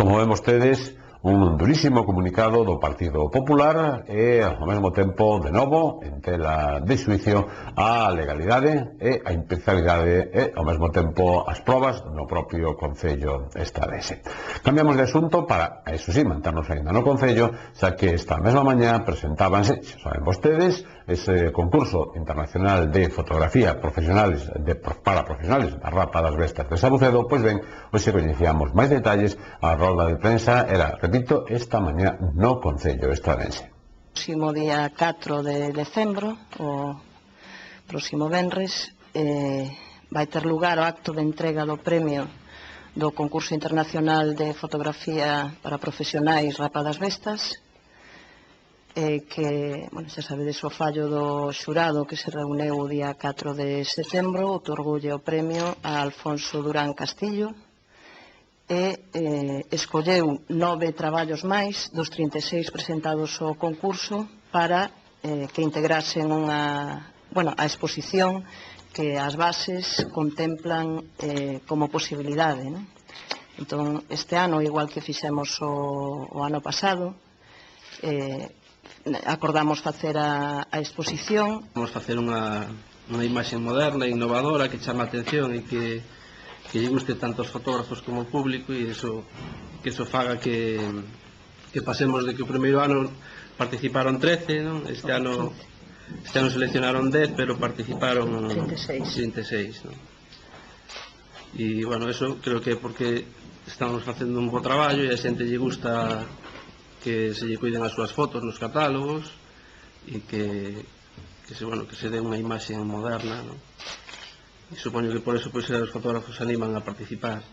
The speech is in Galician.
Como ven vostedes, un durísimo comunicado do Partido Popular e, ao mesmo tempo, de novo, en tela de xuicio, a legalidade e a impecabilidade e, ao mesmo tempo, as probas no propio Concello estadense. Cambiamos de asunto para, eso sí, manternos ainda no Concello, xa que esta mesma mañá presentábanse, xa saben vostedes, ese concurso internacional de fotografía para profesionales da Rapa das Vestas de Sabucedo. Pois ben, hoxe coñecíamos máis detalles. A rolda de prensa era, repito, esta mañá no Concello estadense. Próximo día 4 de decembro, o próximo venres, vai ter lugar o acto de entrega do premio do concurso internacional de fotografía para profesionais Rapa das Vestas, que, xa sabedes, o fallo do xurado que se reuneu o día 4 de setembro outorgoulle o premio a Alfonso Durán Castillo e escolleu 9 traballos máis dos 36 presentados ao concurso para que integrasen a exposición que as bases contemplan como posibilidade. Entón, este ano, igual que fixemos o ano pasado, acordamos facer a exposición. Vamos facer unha imaxe moderna, innovadora, que chama a atención e que lle guste tanto aos fotógrafos como ao público, e que eso faga que pasemos de que o primeiro ano participaron 13, non? Este ano seleccionaron 10, pero participaron 36, non? E, bueno, eso creo que é porque estamos facendo un bo traballo e a xente lle gusta que se lle cuiden as súas fotos nos catálogos e que se dé unha imaxe moderna, non? E supoño que por eso os fotógrafos animan a participar.